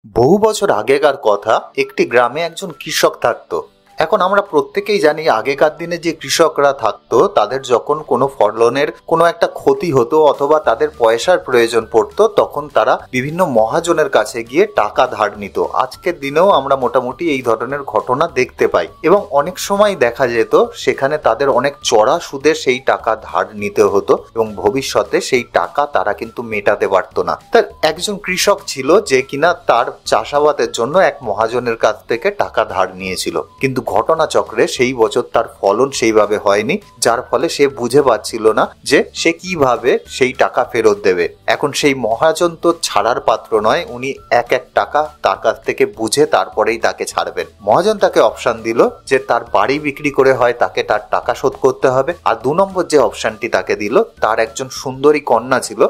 বহু বছর আগেকার কথা, একটি গ্রামে একজন কৃষক থাকতো। এখন আমরা প্রত্যেকেই জানি আগেকার দিনে যে কৃষকরা থাকতো তাদের যখন কোনো ফলনের কোনো একটা ক্ষতি হতো অথবা তাদের পয়সার প্রয়োজন পড়তো তখন তারা বিভিন্ন মহাজনের কাছে গিয়ে টাকা ধার নিত। আজকের দিনেও আমরা মোটামুটি এই ধরনের ঘটনা দেখতে পাই এবং অনেক সময় দেখা যেত সেখানে তাদের অনেক চড়া সুদে সেই টাকা ধার নিতে হতো এবং ভবিষ্যতে সেই টাকা তারা কিন্তু মেটাতে পারতো না। তার একজন কৃষক ছিল যে কিনা তার চাষাবাদের জন্য এক মহাজনের কাছ থেকে টাকা ধার নিয়েছিল, কিন্তু ঘটনাচক্রে সেই বছর তার ফলন সেইভাবে হয়নি, যার ফলে সে বুঝে পাচ্ছিল না যে সে কিভাবে সেই টাকা ফেরত দেবে। এখন সেই মহাজন তো ছাড়ার পাত্র নয়, উনি এক এক টাকা তার কাছ থেকে বুঝে তারপরেই তাকে ছাড়বেন। মহাজন তাকে অপশন দিল যে তার বাড়ি বিক্রি করে হয় তাকে তার টাকা শোধ করতে হবে, আর 2 নম্বর যে অপশনটি তাকে দিল তার একজন সুন্দরী কন্যা ছিল,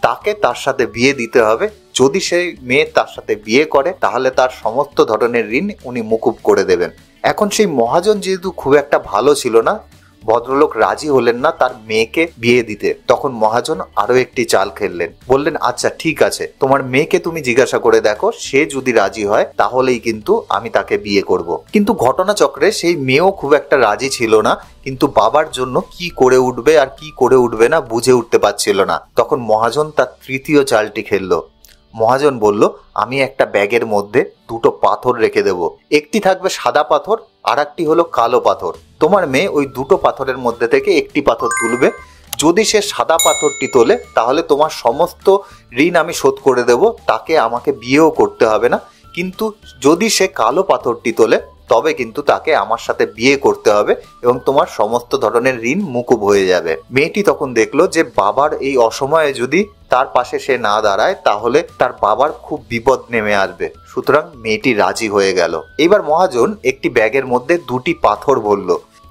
তাকে তার সাথে বিয়ে দিতে হবে। যদি সেই মেয়ে তার সাথে বিয়ে করে তাহলে তার সমস্ত ধরনের ঋণ উনি মুকুব করে দেবেন। এখন সেই মহাজন যেহেতু খুব একটা ভালো ছিল না, ভদ্রলোক রাজি হলেন না তার মেয়েকে বিয়ে দিতে। তখন মহাজন আরো একটি চাল খেললেন, বললেন আচ্ছা ঠিক আছে, তোমার মেয়েকে তুমি জিজ্ঞাসা করে দেখো, সে যদি রাজি হয় তাহলেই কিন্তু আমি তাকে বিয়ে করব। কিন্তু ঘটনাচক্রে সেই মেয়েও খুব একটা রাজি ছিল না, কিন্তু বাবার জন্য কি করে উঠবে আর কি করে উঠবে না বুঝে উঠতে পারছিল না। তখন মহাজন তার তৃতীয় চালটি খেললো। মহাজন বলল, আমি একটা ব্যাগের মধ্যে 2টো পাথর রেখে দেব, একটি থাকবে সাদা পাথর আর একটি হলো কালো পাথর। তোমার মেয়ে ওই 2টো পাথরের মধ্যে থেকে একটি পাথর তুলবে, যদি সে সাদা পাথরটি তোলে তাহলে তোমার সমস্ত ঋণ আমি শোধ করে দেব, তাকে আমাকে বিয়েও করতে হবে না। কিন্তু যদি সে কালো পাথরটি তোলে তবে কিন্তু তাকে আমার সাথে বিয়ে করতে হবে এবং তোমার সমস্ত ধরনের ঋণ মুকুব হয়ে যাবে। মেয়েটি তখন দেখলো যে বাবার এই অসময়ে যদি তার পাশে সে না দাঁড়ায় তাহলে তার বাবার খুব বিপদ নেমে আসবে, সুতরাং মেয়েটি রাজি হয়ে গেল। এবার মহাজন একটি ব্যাগের মধ্যে 2টি পাথর ভরল,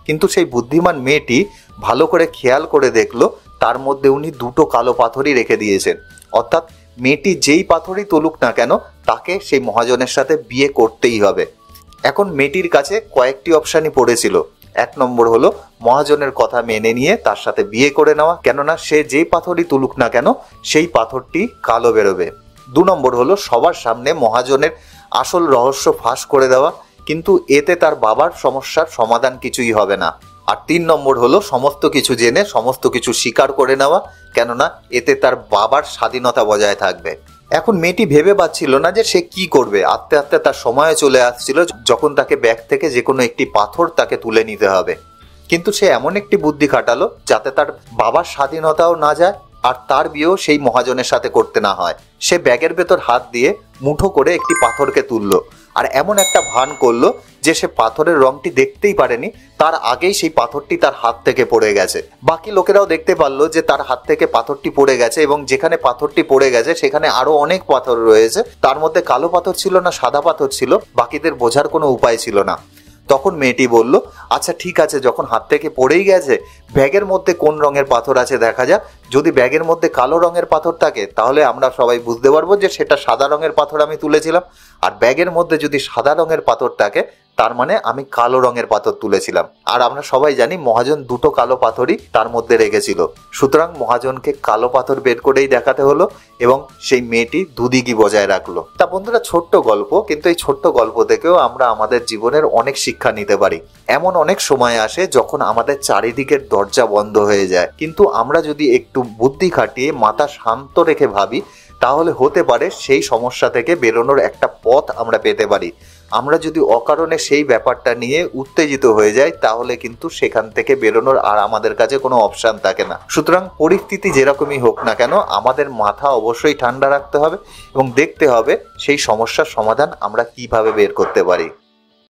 কিন্তু সেই বুদ্ধিমান মেয়েটি ভালো করে খেয়াল করে দেখলো তার মধ্যে উনি 2টো কালো পাথরই রেখে দিয়েছেন। অর্থাৎ মেয়েটি যেই পাথরই তুলুক না কেন তাকে সেই মহাজনের সাথে বিয়ে করতেই হবে। এখন মেয়েটির কাছে কয়েকটি অপশানই পড়েছিল। 1 নম্বর হলো মহাজনের কথা মেনে নিয়ে তার সাথে বিয়ে করে নেওয়া, কেননা সে যেই পাথরই তুলুক না কেন সেই পাথরটি কালো বেরোবে। 2 নম্বর হলো সবার সামনে মহাজনের আসল রহস্য ফাঁস করে দেওয়া, কিন্তু এতে তার বাবার সমস্যার সমাধান কিছুই হবে না। আর 3 নম্বর হলো সমস্ত কিছু জেনে সমস্ত কিছু স্বীকার করে নেওয়া, কেননা এতে তার বাবার স্বাধীনতা বজায় থাকবে। এখন মেয়েটি ভেবে পাচ্ছিল না যে সে কি করবে। আস্তে আস্তে তার সময় চলে আসছিল যখন তাকে ব্যাগ থেকে যে কোনো একটি পাথর তাকে তুলে নিতে হবে, কিন্তু সে এমন একটি বুদ্ধি খাটালো যাতে তার বাবার স্বাধীনতাও না যায় আর তার বিয়েও সেই মহাজনের সাথে করতে না হয়। সে ব্যাগের ভেতর হাত দিয়ে মুঠো করে একটি পাথরকে তুললো আর এমন একটা ভান করলো যে সে পাথরের রংটি দেখতেই পারেনি, তার আগেই সেই পাথরটি তার হাত থেকে পড়ে গেছে। বাকি লোকেরাও দেখতে পারলো যে তার হাত থেকে পাথরটি পড়ে গেছে এবং যেখানে পাথরটি পড়ে গেছে সেখানে আরো অনেক পাথর রয়েছে, তার মধ্যে কালো পাথর ছিল না সাদা পাথর ছিল, বাকিদের বোঝার কোনো উপায় ছিল না। তখন মেয়েটি বলল, আচ্ছা ঠিক আছে, যখন হাত থেকে পড়েই গেছে ব্যাগের মধ্যে কোন রঙের পাথর আছে দেখা যাক। যদি ব্যাগের মধ্যে কালো রঙের পাথর থাকে তাহলে আমরা সবাই বুঝতে পারবো যে সেটা সাদা রঙের পাথর আমি তুলেছিলাম, আর ব্যাগের মধ্যে যদি সাদা রঙের পাথর থাকে তার মানে আমি কালো রঙের পাথর তুলেছিলাম। আর আমরা সবাই জানি মহাজন 2টো কালো পাথরই তার মধ্যে রেখেছিল, সুতরাং মহাজনকে কালো পাথর বের করেই দেখাতে হলো এবং সেই মেয়েটি দুদিকই বজায় রাখলো। তা বন্ধুরা, ছোট্ট গল্প, কিন্তু এই ছোট্ট গল্প থেকেও আমরা আমাদের জীবনের অনেক শিক্ষা নিতে পারি। এমন অনেক সময় আসে যখন আমাদের চারিদিকের দরজা বন্ধ হয়ে যায়, কিন্তু আমরা যদি একটু বুদ্ধি খাটিয়ে মাথা শান্ত রেখে ভাবি তাহলে হতে পারে সেই সমস্যা থেকে বেরোনোর একটা পথ আমরা পেতে পারি। আমরা যদি অকারণে সেই ব্যাপারটা নিয়ে উত্তেজিত হয়ে যাই তাহলে কিন্তু সেখান থেকে বেরোনোর আর আমাদের কাছে কোনো অপশান থাকে না। সুতরাং পরিস্থিতি যেরকমই হোক না কেন আমাদের মাথা অবশ্যই ঠান্ডা রাখতে হবে এবং দেখতে হবে সেই সমস্যার সমাধান আমরা কিভাবে বের করতে পারি।